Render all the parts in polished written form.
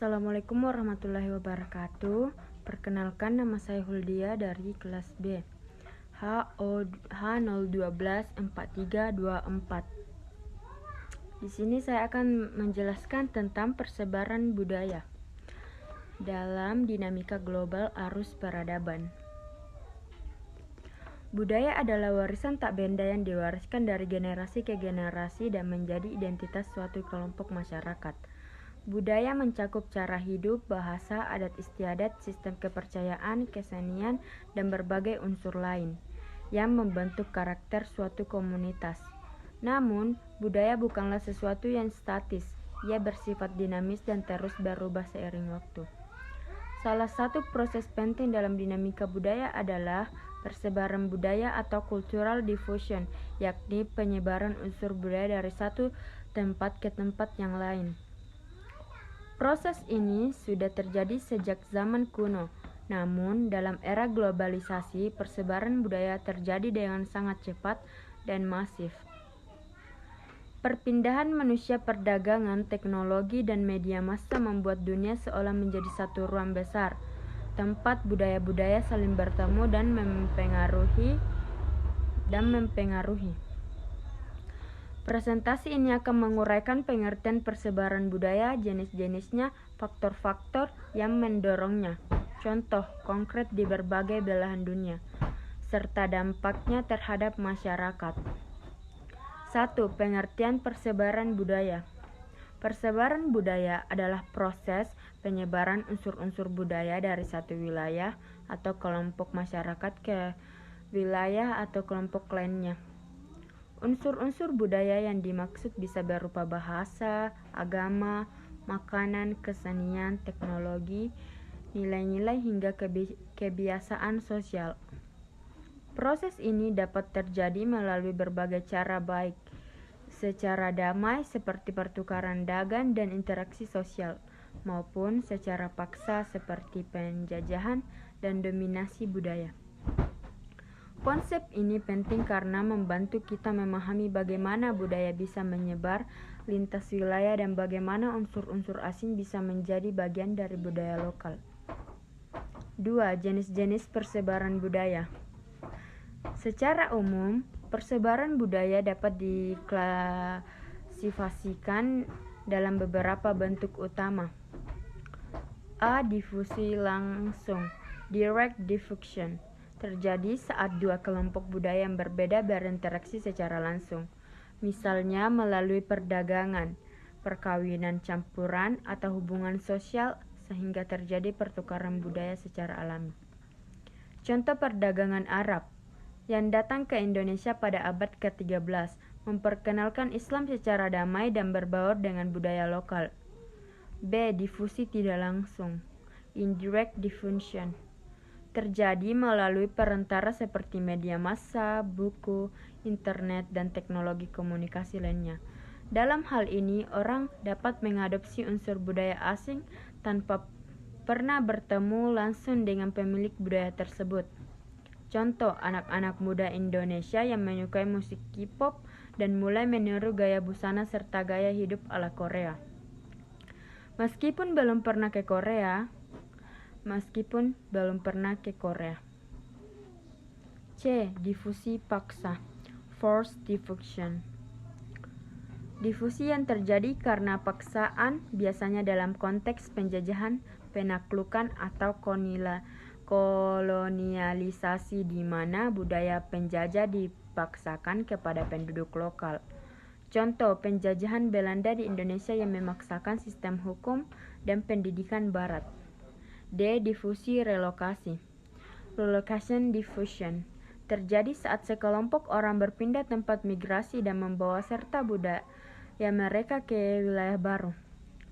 Assalamualaikum warahmatullahi wabarakatuh. Perkenalkan, nama saya Huldia dari kelas B. H0124324. Di sini saya akan menjelaskan tentang persebaran budaya dalam dinamika global arus peradaban. Budaya adalah warisan tak benda yang diwariskan dari generasi ke generasi dan menjadi identitas suatu kelompok masyarakat. Budaya mencakup cara hidup, bahasa, adat istiadat, sistem kepercayaan, kesenian, dan berbagai unsur lain yang membentuk karakter suatu komunitas. Namun, budaya bukanlah sesuatu yang statis. Ia bersifat dinamis dan terus berubah seiring waktu. Salah satu proses penting dalam dinamika budaya adalah persebaran budaya atau cultural diffusion, yakni penyebaran unsur budaya dari satu tempat ke tempat yang lain. Proses ini sudah terjadi sejak zaman kuno, namun dalam era globalisasi, persebaran budaya terjadi dengan sangat cepat dan masif. Perpindahan manusia, perdagangan, teknologi, dan media massa membuat dunia seolah menjadi satu ruang besar, tempat budaya-budaya saling bertemu dan mempengaruhi. Presentasi ini akan menguraikan pengertian persebaran budaya, jenis-jenisnya, faktor-faktor yang mendorongnya, contoh konkret di berbagai belahan dunia, serta dampaknya terhadap masyarakat. 1. Pengertian persebaran budaya. Persebaran budaya adalah proses penyebaran unsur-unsur budaya dari satu wilayah atau kelompok masyarakat ke wilayah atau kelompok lainnya. Unsur-unsur budaya yang dimaksud bisa berupa bahasa, agama, makanan, kesenian, teknologi, nilai-nilai hingga kebiasaan sosial. Proses ini dapat terjadi melalui berbagai cara, baik secara damai seperti pertukaran dagang dan interaksi sosial, maupun secara paksa seperti penjajahan dan dominasi budaya. Konsep ini penting karena membantu kita memahami bagaimana budaya bisa menyebar lintas wilayah dan bagaimana unsur-unsur asing bisa menjadi bagian dari budaya lokal. 2. Jenis-jenis persebaran budaya. Secara umum, persebaran budaya dapat diklasifikasikan dalam beberapa bentuk utama. A. Difusi langsung, direct diffusion, terjadi saat dua kelompok budaya yang berbeda berinteraksi secara langsung, misalnya melalui perdagangan, perkawinan campuran, atau hubungan sosial sehingga terjadi pertukaran budaya secara alami. Contoh perdagangan Arab yang datang ke Indonesia pada abad ke-13 memperkenalkan Islam secara damai dan berbaur dengan budaya lokal. B. Difusi tidak langsung, indirect diffusion, terjadi melalui perantara seperti media massa, buku, internet, dan teknologi komunikasi lainnya. Dalam hal ini, orang dapat mengadopsi unsur budaya asing tanpa pernah bertemu langsung dengan pemilik budaya tersebut. Contoh, anak-anak muda Indonesia yang menyukai musik K-pop dan mulai meniru gaya busana serta gaya hidup ala Korea. Meskipun belum pernah ke Korea. C. Difusi paksa, forced diffusion, difusi yang terjadi karena paksaan, biasanya dalam konteks penjajahan, penaklukan, atau kolonialisasi di mana budaya penjajah dipaksakan kepada penduduk lokal. Contoh, penjajahan Belanda di Indonesia yang memaksakan sistem hukum dan pendidikan Barat. D. Difusi relokasi, relocation diffusion, terjadi saat sekelompok orang berpindah tempat migrasi dan membawa serta budaya mereka ke wilayah baru.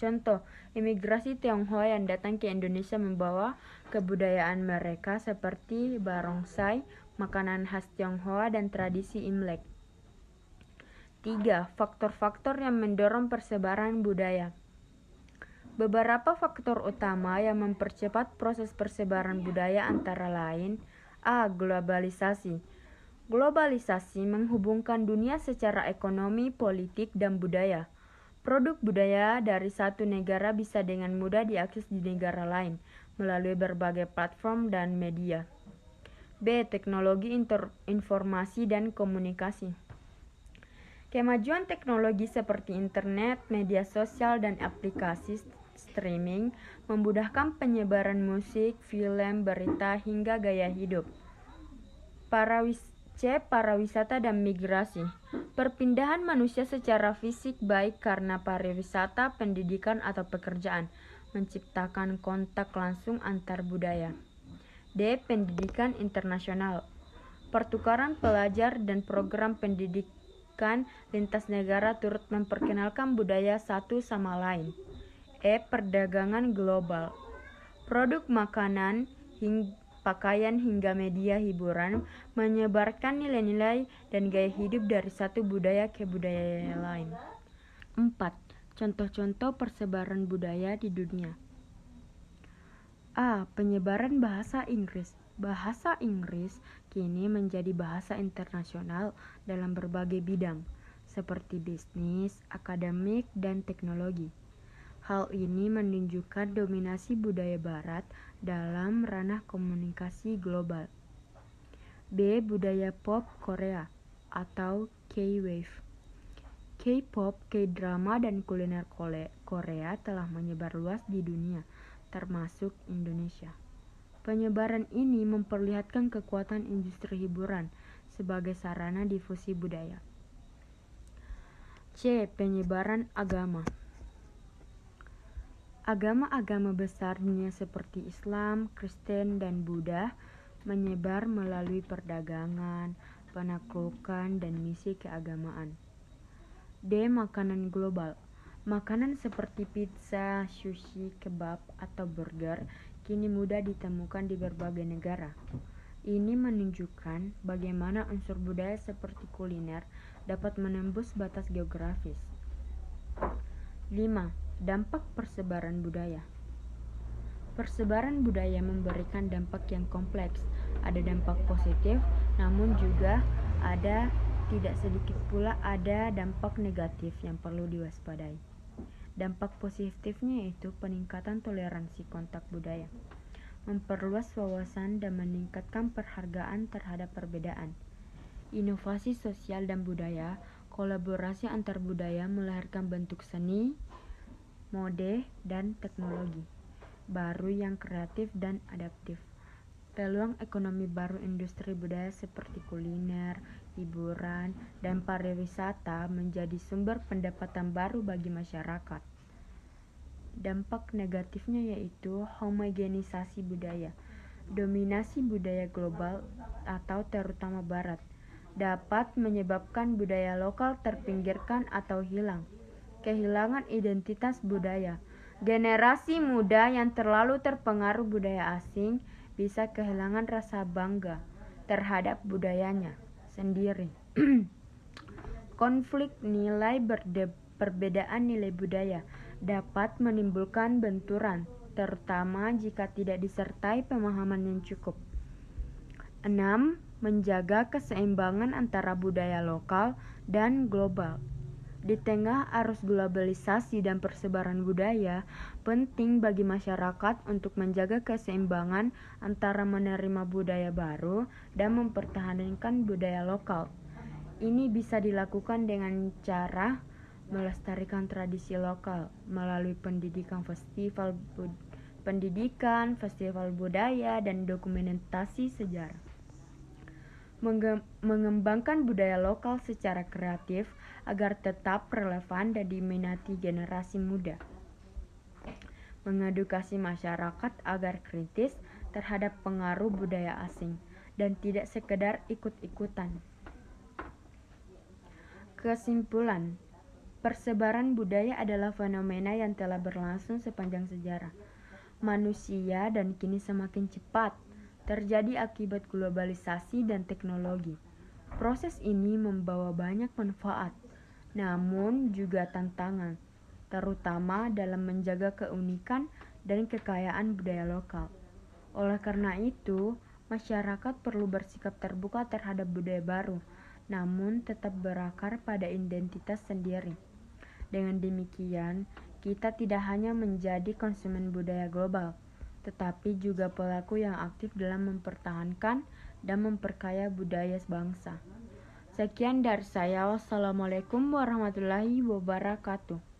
Contoh, imigrasi Tionghoa yang datang ke Indonesia membawa kebudayaan mereka seperti barongsai, makanan khas Tionghoa, dan tradisi Imlek. 3. Faktor-faktor yang mendorong persebaran budaya. Beberapa faktor utama yang mempercepat proses persebaran budaya antara lain: A. Globalisasi. Globalisasi menghubungkan dunia secara ekonomi, politik, dan budaya. Produk budaya dari satu negara bisa dengan mudah diakses di negara lain melalui berbagai platform dan media. B. Teknologi informasi dan komunikasi. Kemajuan teknologi seperti internet, media sosial, dan aplikasi streaming memudahkan penyebaran musik, film, berita, hingga gaya hidup. Pariwisata dan migrasi. Perpindahan manusia secara fisik baik karena pariwisata, pendidikan, atau pekerjaan menciptakan kontak langsung antar budaya. D. Pendidikan internasional. Pertukaran pelajar dan program pendidikan lintas negara turut memperkenalkan budaya satu sama lain. E. Perdagangan global. Produk makanan, pakaian hingga media hiburan menyebarkan nilai-nilai dan gaya hidup dari satu budaya ke budaya lain. 4. Contoh-contoh persebaran budaya di dunia. A. Penyebaran bahasa Inggris. Bahasa Inggris kini menjadi bahasa internasional dalam berbagai bidang, seperti bisnis, akademik, dan teknologi. Hal ini menunjukkan dominasi budaya Barat dalam ranah komunikasi global. B. Budaya pop Korea atau K-Wave. K-pop, K-drama, dan kuliner Korea telah menyebar luas di dunia, termasuk Indonesia. Penyebaran ini memperlihatkan kekuatan industri hiburan sebagai sarana difusi budaya. C. Penyebaran agama. Agama-agama besar dunia seperti Islam, Kristen, dan Buddha menyebar melalui perdagangan, penaklukan, dan misi keagamaan. D. Makanan global. Makanan seperti pizza, sushi, kebab, atau burger kini mudah ditemukan di berbagai negara. Ini menunjukkan bagaimana unsur budaya seperti kuliner dapat menembus batas geografis. 5. Dampak persebaran budaya. Persebaran budaya memberikan dampak yang kompleks. Ada dampak positif, namun juga tidak sedikit pula ada dampak negatif yang perlu diwaspadai. Dampak positifnya yaitu peningkatan toleransi kontak budaya, memperluas wawasan dan meningkatkan penghargaan terhadap perbedaan. Inovasi sosial dan budaya, kolaborasi antar budaya melahirkan bentuk seni, mode, dan teknologi baru yang kreatif dan adaptif. Peluang ekonomi baru industri budaya seperti kuliner, hiburan, dan pariwisata menjadi sumber pendapatan baru bagi masyarakat. Dampak negatifnya yaitu homogenisasi budaya. Dominasi budaya global atau terutama barat dapat menyebabkan budaya lokal terpinggirkan atau hilang. Kehilangan identitas budaya. Generasi muda yang terlalu terpengaruh budaya asing bisa kehilangan rasa bangga terhadap budayanya sendiri. Konflik nilai perbedaan nilai budaya dapat menimbulkan benturan, terutama jika tidak disertai pemahaman yang cukup. 6. Menjaga keseimbangan antara budaya lokal dan global. Di tengah arus globalisasi dan persebaran budaya, penting bagi masyarakat untuk menjaga keseimbangan antara menerima budaya baru dan mempertahankan budaya lokal. Ini bisa dilakukan dengan cara melestarikan tradisi lokal melalui festival budaya, dan dokumentasi sejarah. Mengembangkan budaya lokal secara kreatif agar tetap relevan dan diminati generasi muda. Mengedukasi masyarakat agar kritis terhadap pengaruh budaya asing dan tidak sekedar ikut-ikutan. Kesimpulan, persebaran budaya adalah fenomena yang telah berlangsung sepanjang sejarah manusia dan kini semakin cepat terjadi akibat globalisasi dan teknologi. Proses ini membawa banyak manfaat, namun juga tantangan, terutama dalam menjaga keunikan dan kekayaan budaya lokal. Oleh karena itu, masyarakat perlu bersikap terbuka terhadap budaya baru, namun tetap berakar pada identitas sendiri. Dengan demikian, kita tidak hanya menjadi konsumen budaya global, tetapi juga pelaku yang aktif dalam mempertahankan dan memperkaya budaya bangsa. Sekian dari saya. Wassalamualaikum warahmatullahi wabarakatuh.